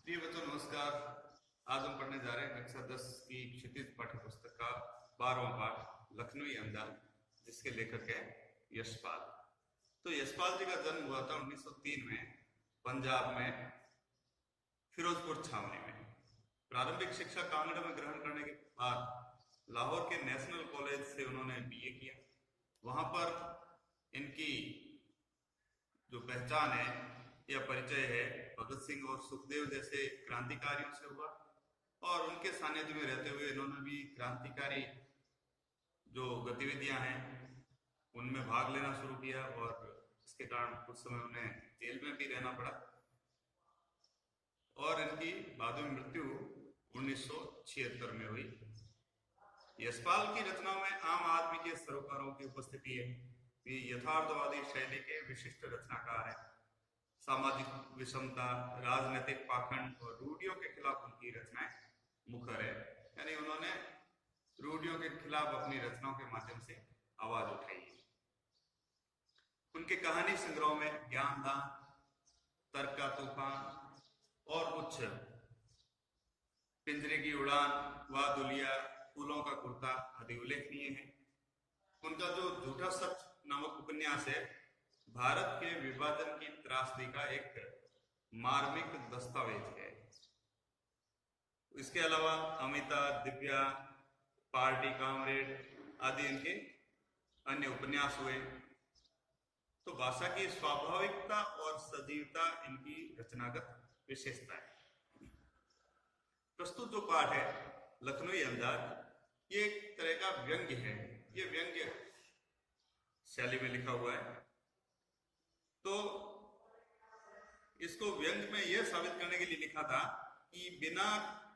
प्रिय बच्चों नमस्कार। आज हम पढ़ने जा रहे हैं कक्षा 10 की क्षितिज पाठ्य पुस्तक का 12वां पाठ लखनवी अंदाज, जिसके लेखक है यशपाल। तो यशपाल जी का जन्म हुआ था 1903 में पंजाब में फिरोजपुर छावनी में। प्रारंभिक शिक्षा कांगड़ा में ग्रहण करने के बाद लाहौर के नेशनल कॉलेज से उन्होंने बीए किया। वहां पर इनकी जो पहचान है या परिचय है भगत सिंह और सुखदेव जैसे क्रांतिकारियों से हुआ, और उनके सानिध्य में रहते हुए इन्होंने भी क्रांतिकारी जो गतिविधियां हैं उनमें भाग लेना शुरू किया, और इसके कारण कुछ समय उन्हें जेल में भी रहना पड़ा और इनकी बाद में मृत्यु 1976 में हुई। यशपाल की रचनाओं में आम आदमी के सरोकारों की उपस्थिति है। ये यथार्थवादी शैली के विशिष्ट रचनाकार हैं। सामाजिक विषमता, राजनीतिक पाखंड और रूढ़ियों के खिलाफ उनकी रचनाएं मुखर है। यानी उन्होंने रूढ़ियों के खिलाफ अपनी रचनाओं के माध्यम से आवाज उठाई है। उनके कहानी संग्रह में ज्ञानदान, तर्क का तूफान और उच्च, पिंजरे की उड़ान, वादुलिया, फूलों का कुर्ता आदि उल्लेखनीय है। उनका जो झूठा सच नामक उपन्यास है भारत के विभाजन की त्रासदी का एक मार्मिक दस्तावेज है। इसके अलावा अमिता, दिव्या, पार्टी कामरेड आदि इनके अन्य उपन्यास हुए। तो भाषा की स्वाभाविकता और सजीवता इनकी रचनागत विशेषता है। प्रस्तुत जो पाठ है लखनवी अंदाज, ये एक तरह का व्यंग्य है। ये व्यंग्य शैली में लिखा हुआ है। तो इसको व्यंग्य में यह साबित करने के लिए लिखा था कि बिना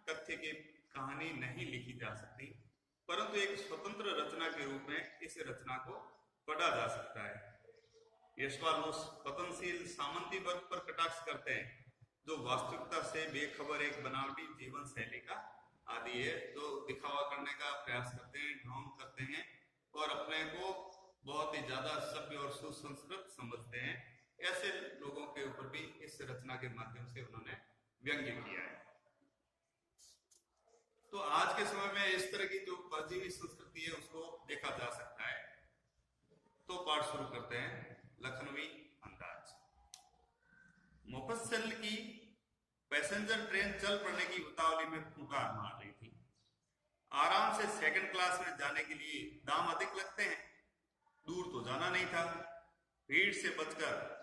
तथ्य के कहानी नहीं लिखी जा सकती, परंतु एक स्वतंत्र रचना के रूप में इस रचना को पढ़ा जा सकता है। यशपाल उस पतनशील सामंती वर्ग पर कटाक्ष करते हैं जो वास्तविकता से बेखबर एक बनावटी जीवन शैली का आदि है, जो दिखावा करने का प्रयास करते हैं, ढोंग करते हैं और अपने को बहुत ही ज्यादा सभ्य और सुसंस्कृत समझते हैं। ऐसे लोगों के ऊपर भी इस रचना के माध्यम से उन्होंने व्यंग्य किया है। तो आज के समय में इस तरह की जो परजीवी संस्कृति है उसको देखा जा सकता है। तो पाठ शुरू करते हैं लखनवी अंदाज। मुफस्सिल की पैसेंजर ट्रेन चल पड़ने की उतावली में फुंकार मार रही थी। आराम से सेकंड क्लास में जाने के लिए दाम अधिक लगते हैं, दूर तो जाना नहीं था। भीड़ से बचकर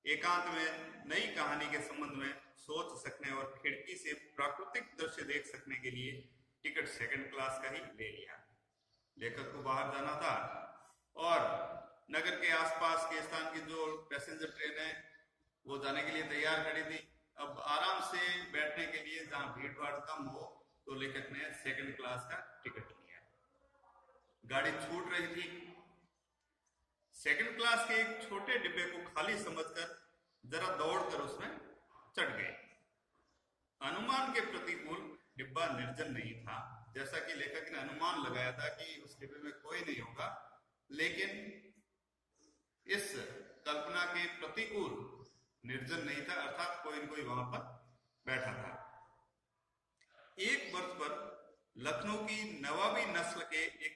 एकांत में नई कहानी के संबंध में सोच सकने और खिड़की से प्राकृतिक दृश्य देख सकने के लिए टिकट सेकंड क्लास का ही ले लिया। लेखक को बाहर जाना था और नगर के आसपास के स्थान की जो पैसेंजर ट्रेन है वो जाने के लिए तैयार खड़ी थी। अब आराम से बैठने के लिए जहां भीड़ भाड़ कम हो तो लेखक ने सेकंड क्लास का टिकट लिया। गाड़ी छूट रही थी। सेकंड क्लास के एक छोटे डिब्बे को खाली समझकर जरा दौड़कर उसमें चढ़ गए। अनुमान के प्रतिकूल डिब्बा निर्जन नहीं था, जैसा कि लेखक ने अनुमान लगाया था कि उस डिब्बे में कोई नहीं होगा, लेकिन इस कल्पना के प्रतिकूल निर्जन नहीं था, अर्थात कोई न कोई वहां पर बैठा था। एक बर्थ पर लखनऊ की नवाबी नस्ल के एक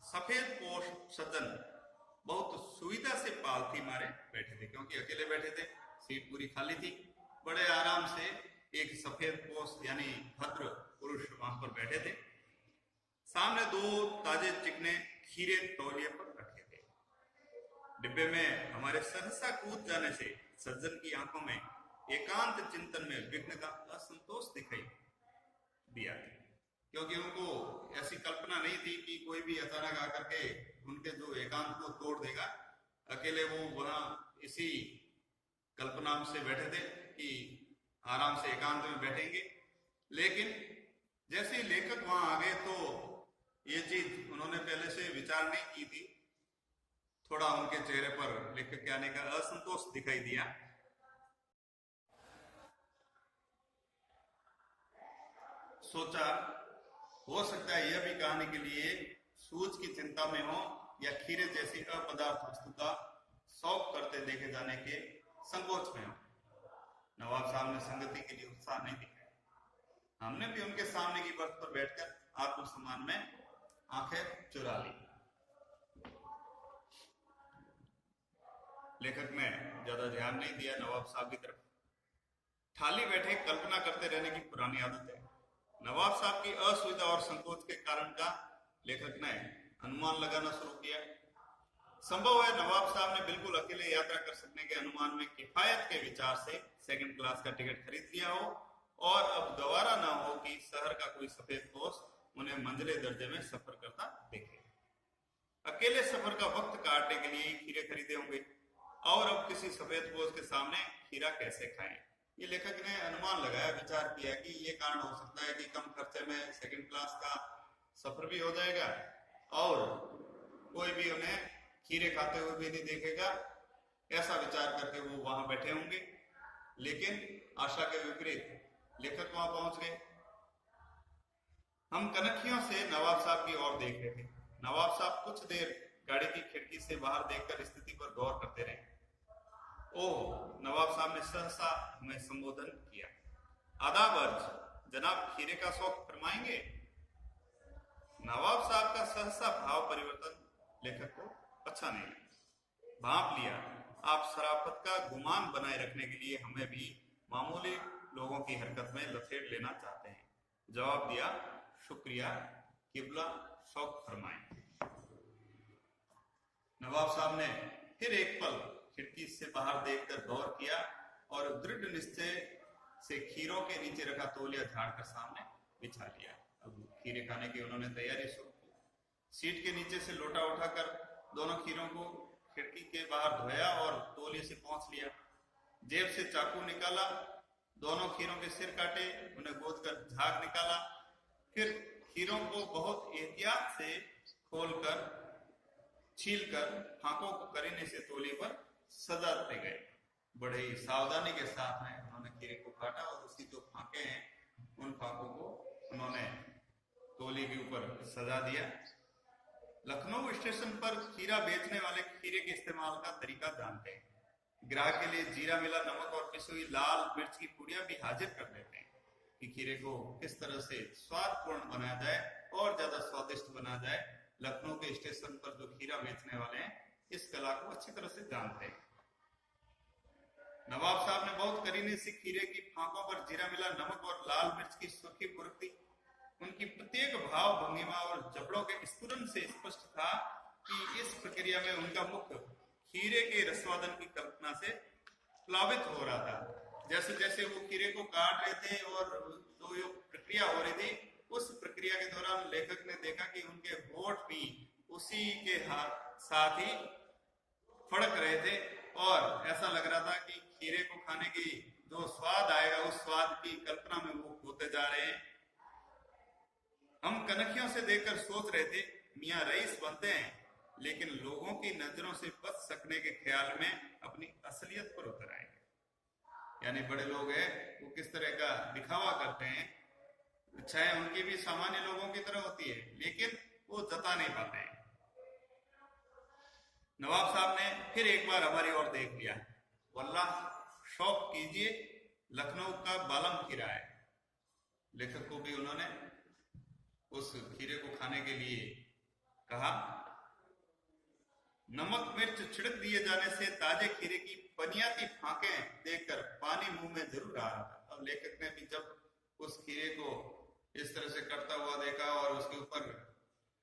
सफेद पोश सज्जन बहुत सुविधा से पालथी मारे बैठे थे, क्योंकि अकेले बैठे थे, सीट पूरी खाली थी। बड़े आराम से एक सफेद पोश यानी भद्र पुरुष वहां पर बैठे थे। सामने दो ताजे चिकने खीरे तौलिए पर रखे थे। डिब्बे में हमारे सहसा कूद जाने से सज्जन की आंखों में एकांत चिंतन में विघ्न का असंतोष दिखाई दिया, क्योंकि उनको ऐसी कल्पना नहीं थी कि कोई भी अचानक आकर के उनके जो एकांत को तोड़ देगा। अकेले वो वहां इसी कल्पना से बैठे थे कि आराम से एकांत में बैठेंगे। लेकिन जैसे ही लेखक वहां आ गए तो ये चीज उन्होंने पहले से विचार नहीं की थी। थोड़ा उनके चेहरे पर लेखक के आने का असंतोष दिखाई दिया। सोचा हो सकता है यह भी कहानी के लिए सूझ की चिंता में हो या खीरे जैसी अपदार्थ वस्तु का शौक करते देखे जाने के संकोच में हो। नवाब साहब ने संगति के लिए उत्साह नहीं दिखाया। हमने भी उनके सामने की बर्थ पर बैठकर आत्मसम्मान में आंखें चुरा ली। लेखक ने ज्यादा ध्यान नहीं दिया नवाब साहब की तरफ। खाली बैठे कल्पना करते रहने की पुरानी आदत है। नवाब साहब की असुविधा और संकोच के कारण का लेखक ने अनुमान लगाना शुरू किया। संभव है नवाब साहब ने बिल्कुल अकेले यात्रा कर सकने के अनुमान में किफायत के विचार से सेकंड क्लास का टिकट खरीद लिया हो और अब गवारा ना हो कि शहर का कोई सफेद पोश उन्हें मंजिले दर्जे में सफर करता देखे। अकेले सफर का वक्त काटने के लिए खीरे खरीदे होंगे और अब किसी सफेद पोश के सामने खीरा कैसे खाएं। ये लेखक ने अनुमान लगाया, विचार किया कि ये कारण हो सकता है कि कम खर्चे में सेकंड क्लास का सफर भी हो जाएगा और कोई भी उन्हें खीरे खाते हुए भी नहीं देखेगा। ऐसा विचार करके वो वहां बैठे होंगे। लेकिन आशा के विपरीत लेखक वहां पहुंच गए। हम कनखियों से नवाब साहब की ओर देख रहे थे। नवाब साहब कुछ देर गाड़ी की खिड़की से बाहर देखकर स्थिति पर गौर करते रहे। ओह, नवाब साहब ने सहसा हमें संबोधन किया। आदाब अर्ज, जनाब खीरे का शौक फरमाएंगे? नवाब साहब का सहसा भाव परिवर्तन लेखक को अच्छा नहीं लगा। भांप लिया, आप शराफत का गुमान बनाए रखने के लिए हमें भी मामूली लोगों की हरकत में लथेड़ लेना चाहते हैं। जवाब दिया, शुक्रिया, किबला शौक फरमाएं। नवाब साहब ने फिर एक पल खिड़की से बाहर देखकर गौर किया और दृढ़ निश्चय से खीरों के नीचे रखा तौलिया झाड़कर सामने बिछा लिया। अब खीरे खाने की उन्होंने तैयारी शुरू की। सीट के नीचे से लोटा उठाकर दोनों खीरों को खिड़की के बाहर धोया और तौलिए से पोंछ लिया। जेब से चाकू निकाला, दोनों खीरों के सिर काटे, उन्हें गोद कर झाग निकाला। फिर खीरों को बहुत एहतियात से खोलकर छीलकर फांकों को करीने से तौलिए पर सजाते गए। बड़े ही सावधानी के साथ में उन्होंने खीरे को काटा और उसकी जो फांके हैं उन फांकों को उन्होंने तौलिए के ऊपर सजा दिया। लखनऊ स्टेशन पर खीरा बेचने वाले खीरे के इस्तेमाल का तरीका जानते हैं। ग्राहक के लिए जीरा मिला नमक और पिसी हुई लाल मिर्च की पुड़िया भी हाजिर कर देते हैं कि खीरे को किस तरह से स्वादपूर्ण बनाया जाए और ज्यादा स्वादिष्ट बनाया जाए। लखनऊ के स्टेशन पर जो खीरा बेचने वाले हैं इस कला को अच्छी तरह से जानते हैं। नवाब साहब ने बहुत करीने से खीरे की फांकों पर जीरा मिला नमक और लाल मिर्च की सुर्खी बुरकती। उनकी प्रत्येक भाव भंगिमा और जबड़ों के स्फुरन से स्पष्ट था कि इस प्रक्रिया में उनका मुख खीरे के रसवादन की कल्पना से प्लावित हो रहा था। जैसे जैसे वो खीरे को काट रहे थे और जो ये प्रक्रिया हो रही थी, उस प्रक्रिया के दौरान लेखक ने देखा कि उनके होठ भी उसी के साथ ही फड़क रहे थे और ऐसा लग रहा था कि खीरे को खाने की जो स्वाद आएगा उस स्वाद की कल्पना में वो खोते जा रहे हैं। हम कनखियों से देखकर सोच रहे थे, मियां रईस बनते हैं लेकिन लोगों की नजरों से बच सकने के ख्याल में अपनी असलियत पर उतर आएंगे। यानी बड़े लोग हैं, वो किस तरह का दिखावा करते हैं। इच्छाएं उनकी भी सामान्य लोगों की तरह होती है लेकिन वो जता नहीं पाते हैं। नवाब साहब ने फिर एक बार हमारी ओर देख लिया। वल्लाह, शौक कीजिए, लखनऊ का बालम खीरा है। लेखक को भी उन्होंने उस खीरे को खाने के लिए कहा। नमक मिर्च छिड़क दिए जाने से ताजे खीरे की पनियाती फांकें देखकर पानी मुंह में जरूर आ रहा था। अब लेखक ने भी जब उस खीरे को इस तरह से कटता हुआ देखा और उसके ऊपर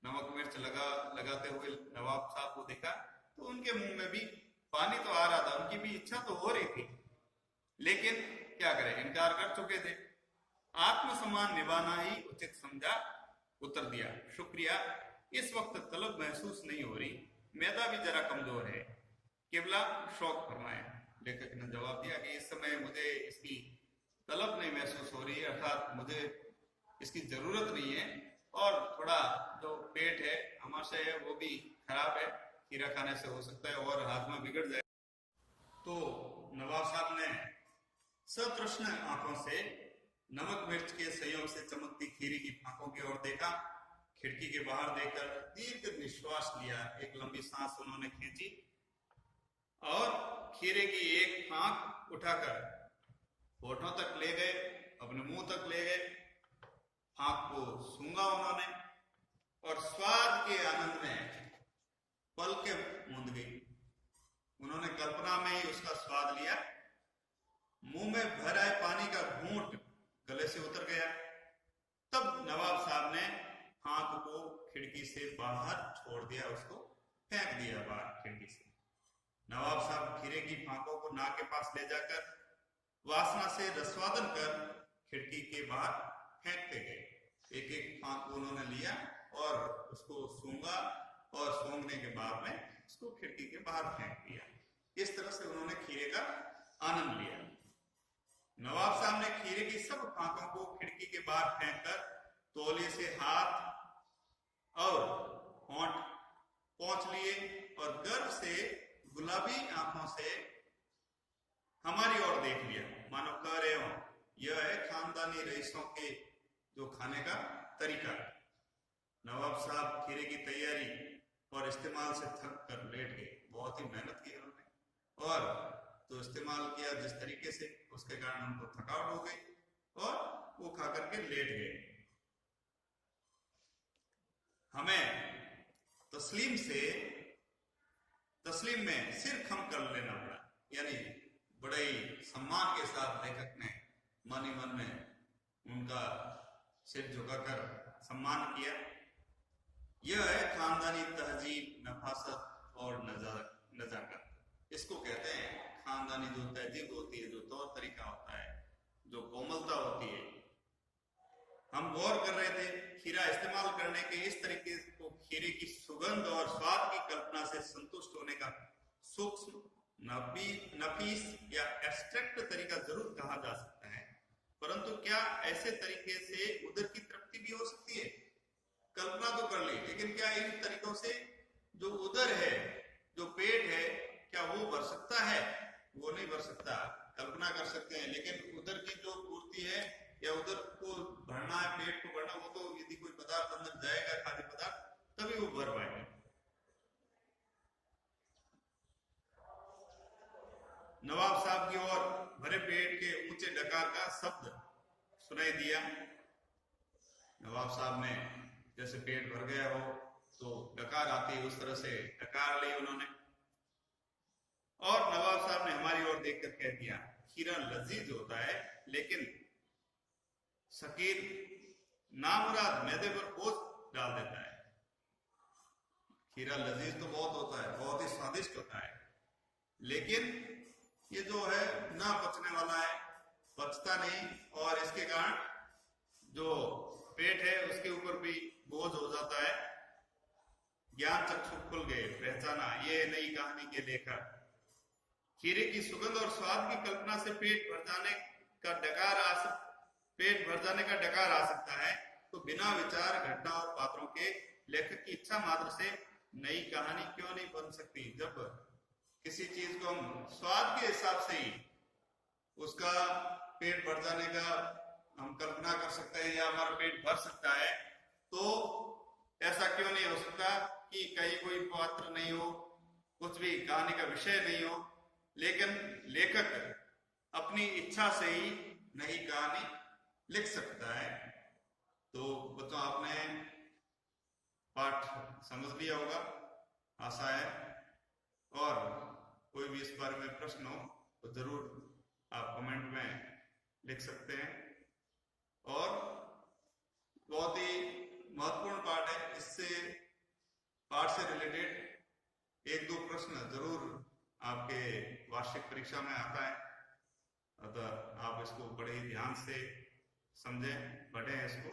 नमक मिर्च लगाते हुए नवाब साहब को देखा तो उनके मुंह में भी पानी तो आ रहा था। उनकी भी इच्छा तो हो रही थी लेकिन क्या करें, इनकार कर चुके थे। आत्मसम्मान निभाना ही उचित समझा, उत्तर दिया, शुक्रिया, इस वक्त तलब महसूस नहीं हो रही, मैदा भी जरा कमजोर है, किबला शौक फरमाए। लेखक ने जवाब दिया कि इस समय मुझे इसकी तलब नहीं महसूस हो रही, अर्थात मुझे इसकी जरूरत नहीं है और थोड़ा जो पेट है आमाशय है वो भी खराब है, खीरा खाने से हो सकता है और हाजमा बिगड़ जाए। तो नवाब साहब ने सतृष्ण आंखों से नमक मिर्च के संयोग से चमकती खीरे की फांकों की ओर देखा। खिड़की के बाहर देखकर दीर्घ निश्वास लिया। एक लंबी सांस उन्होंने खींची और खीरे की एक फांक उठाकर होठों तक ले गए, अपने मुंह तक ले गए फांक को सूंघा उन्होंने और स्वाद के आनंद में पलकें मूंद गई। उन्होंने कल्पना में ही उसका स्वाद लिया। मुंह में भर आए पानी का घूंट गले से उतर गया। तब नवाब साहब ने फांक को खिड़की से बाहर छोड़ दिया, उसको फेंक दिया बाहर खिड़की से। नवाब साहब खीरे की फांकों को नाक के पास ले जाकर वासना से रसवादन कर खिड़की के बाहर फेंकते गए। एक एक फांक उन्होंने लिया और उसको सूंघा और सूंघने के बाद में उसको खिड़की के बाहर फेंक दिया। इस तरह से उन्होंने खीरे का आनंद लिया। नवाब साहब ने खीरे की सब फांकों को खिड़की के बाहर फेंककर तौलिए से हाथ और होंठ पोंछ लिए और गर्व से गुलाबी आंखों से हमारी ओर देख लिया, मानो कह रहे हो यह है खानदानी रईसों के जो खाने का तरीका। नवाब साहब खीरे की तैयारी और इस्तेमाल से थक कर लेट गए। बहुत ही मेहनत की उन्होंने और तो इस्तेमाल किया जिस तरीके से, उसके कारण उनको थकावट हो गई और वो खा करके लेट गए। हमें तस्लीम में सिर खम कर लेना पड़ा, यानी बड़े ही सम्मान के साथ लेखक ने मन ही मन में उनका सिर झुकाकर सम्मान किया। यह है खानदानी तहजीब, नफासत और नजाकत। इसको कहते हैं खानदानी जो तहजीब होती है, जो तौर तरीका होता है, जो कोमलता होती है। हम गौर कर रहे थे खीरा इस्तेमाल करने के इस तरीके को खीरे की सुगंध और स्वाद की कल्पना से संतुष्ट होने का सूक्ष्म, नफीस या एब्स्ट्रैक्ट तरीका जरूर कहा जा सकता है, परंतु क्या ऐसे तरीके से उदर की तृप्ति भी हो सकती है? कल्पना तो कर ली, लेकिन क्या इन तरीकों से जो उदर है, जो पेट है, क्या वो भर सकता है? वो नहीं भर सकता। कल्पना कर सकते हैं, लेकिन उदर की जो पूर्ति है या उदर को भरना है, पेट को भरना, वो तो यदि कोई पदार्थ अंदर जाएगा, खाद्य पदार्थ, तभी वो भर पाएगा। नवाब साहब की ओर भरे पेट के ऊंचे डकार का शब्द सुनाई दिया। नवाब साहब ने जैसे पेट भर गया हो तो डकार आती है, उस तरह से डकार ली उन्होंने और नवाब साहब ने हमारी ओर देखकर कह दिया, खीरा लजीज होता है, लेकिन शकीर नामुराद मैदे पर बोझ डाल देता है। खीरा लजीज तो बहुत होता है, बहुत ही स्वादिष्ट होता है, लेकिन ये जो है ना पचने वाला है, पचता नहीं और इसके कारण जो पेट है उसके ऊपर भी बोझ हो जाता है। ज्ञान चक्षु खुल गए, पहचाना ये नई कहानी के लेखक। खीरे की सुगंध और स्वाद की कल्पना से पेट भर जाने का डकार आ सकता है, तो बिना विचार, घटना और पात्रों के लेखक की इच्छा मात्र से नई कहानी क्यों नहीं बन सकती? जब किसी चीज को हम स्वाद के हिसाब से ही उसका पेट भर जाने का हम कल्पना कर सकते हैं या हमारा पेट भर सकता है, तो ऐसा क्यों नहीं हो सकता कि कहीं कोई पात्र नहीं हो, कुछ भी कहानी का विषय नहीं हो, लेकिन लेखक अपनी इच्छा से ही नई कहानी लिख सकता है। तो बच्चों, आपने पाठ समझ लिया होगा, आशा है, और कोई भी इस बारे में प्रश्न हो तो जरूर आप कमेंट में लिख सकते हैं। और बहुत ही महत्वपूर्ण पाठ है, इससे पाठ से रिलेटेड एक दो प्रश्न जरूर आपके वार्षिक परीक्षा में आता है, अतः आप इसको बड़े ही ध्यान से समझें, पढ़ें इसको।